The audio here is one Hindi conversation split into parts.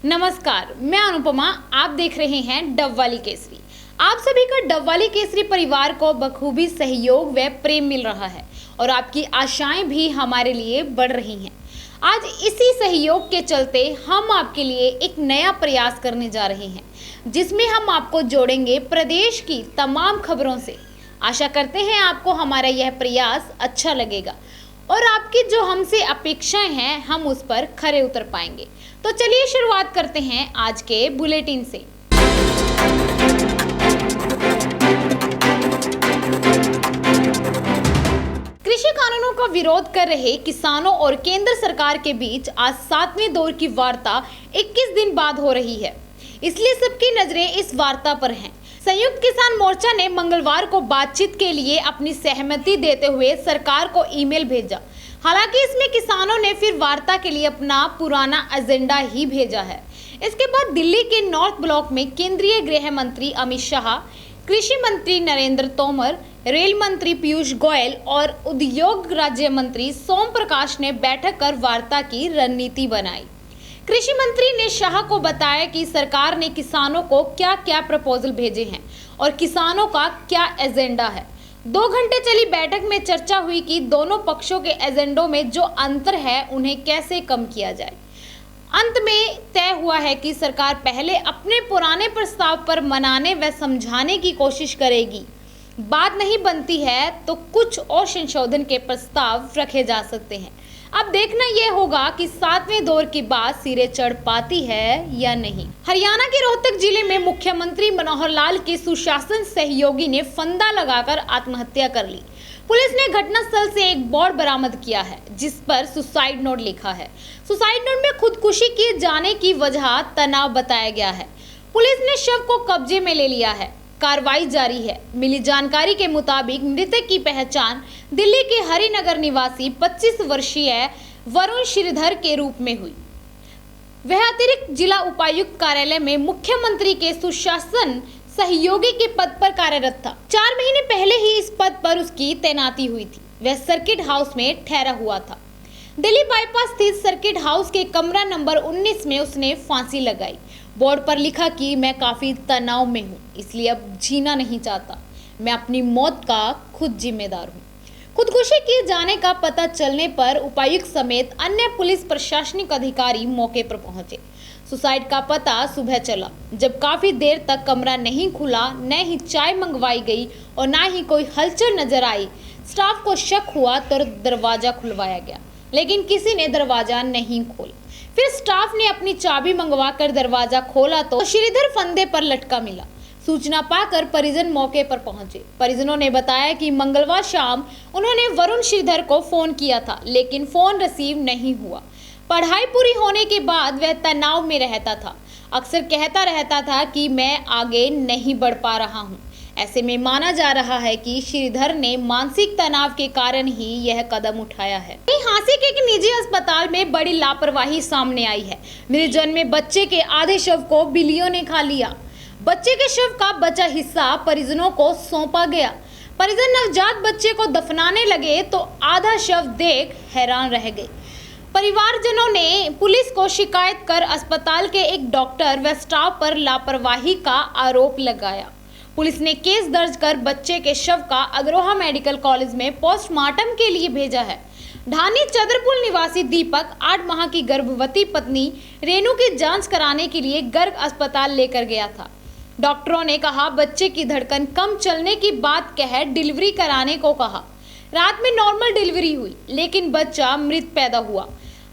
नमस्कार, मैं अनुपमा। आप देख रहे हैं डबवाली केसरी। आप सभी का डबवाली केसरी परिवार को बखूबी सहयोग व प्रेम मिल रहा है और आपकी आशाएं भी हमारे लिए बढ़ रही हैं। आज इसी सहयोग के चलते हम आपके लिए एक नया प्रयास करने जा रहे हैं, जिसमें हम आपको जोड़ेंगे प्रदेश की तमाम खबरों से। आशा करते हैं आपको हमारा यह प्रयास अच्छा लगेगा और आपकी जो हमसे अपेक्षाएं हैं हम उस पर खरे उतर पाएंगे। तो चलिए शुरुआत करते हैं आज के बुलेटिन से। कृषि कानूनों का विरोध कर रहे किसानों और केंद्र सरकार के बीच आज 7वें दौर की वार्ता 21 दिन बाद हो रही है, इसलिए सबकी नजरें इस वार्ता पर हैं। संयुक्त किसान मोर्चा ने मंगलवार को बातचीत के लिए अपनी सहमति देते हुए सरकार को ईमेल भेजा। हालांकि इसमें किसानों ने फिर वार्ता के लिए अपना पुराना एजेंडा ही भेजा है। इसके बाद दिल्ली के नॉर्थ ब्लॉक में केंद्रीय गृह मंत्री अमित शाह, कृषि मंत्री नरेंद्र तोमर, रेल मंत्री पीयूष गोयल और उद्योग राज्य मंत्री सोम प्रकाश ने बैठक कर वार्ता की रणनीति बनाई। कृषि मंत्री ने शाह को बताया कि सरकार ने किसानों को क्या क्या प्रपोजल भेजे हैं और किसानों का क्या एजेंडा है। 2 घंटे चली बैठक में चर्चा हुई कि दोनों पक्षों के एजेंडों में जो अंतर है उन्हें कैसे कम किया जाए। अंत में तय हुआ है कि सरकार पहले अपने पुराने प्रस्ताव पर मनाने व समझाने की कोशिश करेगी। बात नहीं बनती है तो कुछ और संशोधन के प्रस्ताव रखे जा सकते हैं। अब देखना यह होगा कि 7वें दौर की बात सिरे चढ़ पाती है या नहीं। हरियाणा के रोहतक जिले में मुख्यमंत्री मनोहर लाल के सुशासन सहयोगी ने फंदा लगाकर आत्महत्या कर ली। पुलिस ने घटनास्थल से एक बोर्ड बरामद किया है जिस पर सुसाइड नोट लिखा है। सुसाइड नोट में खुदकुशी किए जाने की वजह तनाव बताया गया है। पुलिस ने शव को कब्जे में ले लिया है। कार्रवाई जारी है। मिली जानकारी के मुताबिक मृतक की पहचान दिल्ली के हरिनगर निवासी 25 वर्षीय वरुण श्रीधर के रूप में हुई। वह अतिरिक्त जिला उपायुक्त कार्यालय में मुख्यमंत्री के सुशासन सहयोगी के पद पर कार्यरत था। 4 महीने पहले ही इस पद पर उसकी तैनाती हुई थी। वह सर्किट हाउस में ठहरा हुआ था। दिल्ली बाईपास स्थित सर्किट हाउस के कमरा नंबर 19 में उसने फांसी लगाई। बोर्ड पर लिखा कि मैं काफी तनाव में हूँ, इसलिए अब जीना नहीं चाहता। मैं अपनी मौत का खुद जिम्मेदार हूँ। खुदकुशी किए जाने का पता चलने पर उपायुक्त समेत अन्य पुलिस प्रशासनिक अधिकारी मौके पर पहुंचे। सुसाइड का पता सुबह चला, जब काफी देर तक कमरा नहीं खुला, न ही चाय मंगवाई गई और न ही कोई हलचल नजर आई। स्टाफ को शक हुआ तो दरवाजा खुलवाया गया, लेकिन किसी ने दरवाजा नहीं खोला। फिर स्टाफ ने अपनी चाबी मंगवाकर दरवाजा खोला तो श्रीधर फंदे पर लटका मिला। सूचना पाकर परिजन मौके पर पहुंचे। परिजनों ने बताया कि मंगलवार शाम उन्होंने वरुण श्रीधर को फोन किया था, लेकिन फोन रिसीव नहीं हुआ। पढ़ाई पूरी होने के बाद वह तनाव में रहता था। अक्सर कहता रहता था कि मैं आगे नहीं बढ़ पा रहा हूँ। ऐसे में माना जा रहा है कि श्रीधर ने मानसिक तनाव के कारण ही यह कदम उठाया है। झांसी के एक निजी अस्पताल में बड़ी लापरवाही सामने आई है। मेरे जन्म में बच्चे के आधे शव को बिल्लियों ने खा लिया। बच्चे के शव का बचा हिस्सा परिजनों को सौंपा गया। परिजन नवजात बच्चे को दफनाने लगे तो आधा शव देख हैरान रह गए। परिवारजनों ने पुलिस को शिकायत कर अस्पताल के एक डॉक्टर व स्टाफ पर लापरवाही का आरोप लगाया। पुलिस ने केस दर्ज कर बच्चे के शव का अग्रोहा मेडिकल कॉलेज में पोस्टमार्टम के लिए भेजा है। ढानी चंद्रपुर निवासी दीपक 8 माह की गर्भवती पत्नी रेणु की जांच कराने के लिए गर्ग अस्पताल लेकर गया था। डॉक्टरों ने कहा बच्चे की धड़कन कम चलने की बात कह डिलीवरी कराने को कहा। रात में नॉर्मल डिलीवरी हुई, लेकिन बच्चा मृत पैदा हुआ।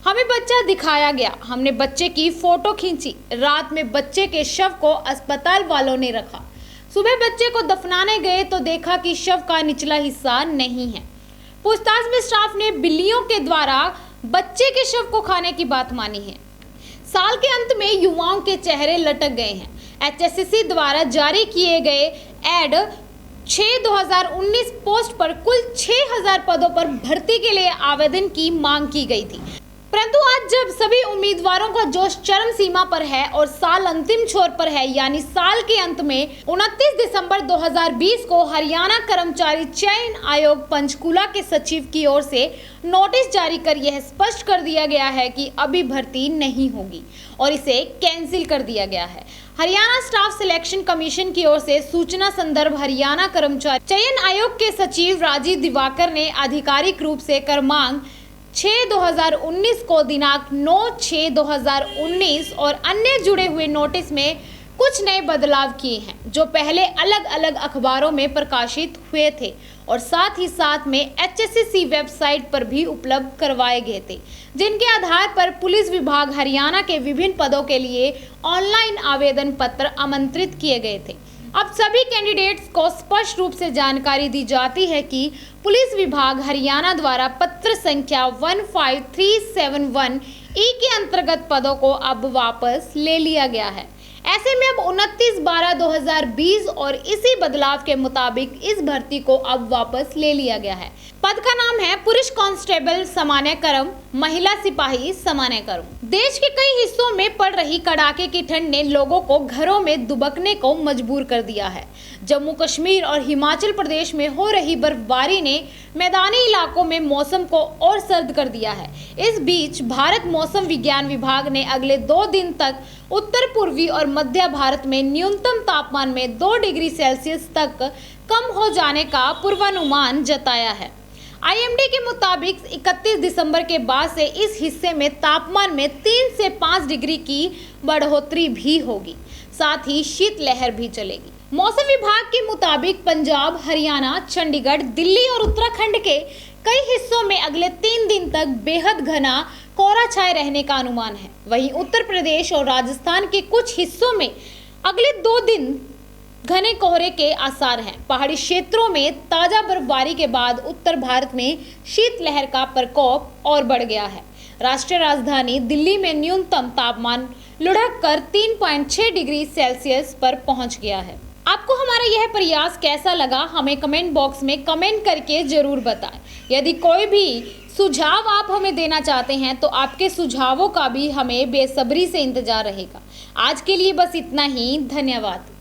हमें बच्चा दिखाया गया, हमने बच्चे की फोटो खींची। रात में बच्चे के शव को अस्पताल वालों ने रखा। सुबह बच्चे को दफनाने गए तो देखा कि शव का निचला हिस्सा नहीं है। पूछताछ में स्टाफ ने बिल्लियों के द्वारा बच्चे के शव को खाने की बात मानी है। साल के अंत में युवाओं के चेहरे लटक गए हैं। HSSC द्वारा जारी किए गए एड 6/2019 पोस्ट पर कुल 6000 पदों पर भर्ती के लिए आवेदन की मांग की गई थी। परंतु आज जब सभी उम्मीदवारों का जोश चरम सीमा पर है और साल अंतिम छोर पर है, यानी साल के अंत में 29 दिसंबर 2020 को हरियाणा कर्मचारी चयन आयोग पंचकूला के सचिव की ओर से नोटिस जारी कर यह स्पष्ट कर दिया गया है कि अभी भर्ती नहीं होगी और इसे कैंसिल कर दिया गया है। हरियाणा स्टाफ सिलेक्शन कमीशन की ओर से सूचना संदर्भ हरियाणा कर्मचारी चयन आयोग के सचिव राजीव दिवाकर ने आधिकारिक रूप से क्रमांक 6/2019 को दिनांक 9/6/2019 और अन्य जुड़े हुए नोटिस में कुछ नए बदलाव किए हैं जो पहले अलग अलग अखबारों में प्रकाशित हुए थे और साथ ही साथ में HSCC वेबसाइट पर भी उपलब्ध करवाए गए थे, जिनके आधार पर पुलिस विभाग हरियाणा के विभिन्न पदों के लिए ऑनलाइन आवेदन पत्र आमंत्रित किए गए थे। अब सभी कैंडिडेट्स को स्पष्ट रूप से जानकारी दी जाती है कि पुलिस विभाग हरियाणा द्वारा पत्र संख्या 15371E के अंतर्गत पदों को अब वापस ले लिया गया है। ऐसे में अब 29/12/2020 और इसी बदलाव के मुताबिक इस भर्ती को अब वापस ले लिया गया है। पद का नाम है पुरुष कांस्टेबल सामान्य क्रम, महिला सिपाही सामान्य क्रम। देश के कई हिस्सों में पड़ रही कड़ाके की ठंड ने लोगों को घरों में दुबकने को मजबूर कर दिया है। जम्मू कश्मीर और हिमाचल प्रदेश में हो रही बर्फबारी ने मैदानी इलाकों में मौसम को और सर्द कर दिया है। इस बीच भारत मौसम विज्ञान विभाग ने अगले 2 दिन तक उत्तर पूर्वी और मध्य भारत में न्यूनतम तापमान में 2 डिग्री सेल्सियस तक कम हो जाने का पूर्वानुमान जताया है। IMD के मुताबिक 31 दिसंबर के बाद से इस हिस्से में तापमान में 3 से 5 डिग्री की बढ़ोतरी भी होगी, साथ ही शीतलहर भी चलेगी। मौसम विभाग के मुताबिक पंजाब, हरियाणा, चंडीगढ़, दिल्ली और उत्तराखंड के कई हिस्सों में अगले 3 दिन तक बेहद घना कोहरा छाए रहने का अनुमान है। वहीं उत्तर प्रदेश और राजस्थान के कुछ हिस्सों में अगले 2 दिन घने कोहरे के आसार हैं। पहाड़ी क्षेत्रों में ताजा बर्फबारी के बाद उत्तर भारत में शीतलहर का प्रकोप और बढ़ गया है। राष्ट्रीय राजधानी दिल्ली में न्यूनतम तापमान लुढ़क कर 3.6 डिग्री सेल्सियस पर पहुंच गया है। आपको हमारा यह प्रयास कैसा लगा, हमें कमेंट बॉक्स में कमेंट करके जरूर बताएं। यदि कोई भी सुझाव आप हमें देना चाहते हैं तो आपके सुझावों का भी हमें बेसब्री से इंतजार रहेगा। आज के लिए बस इतना ही, धन्यवाद।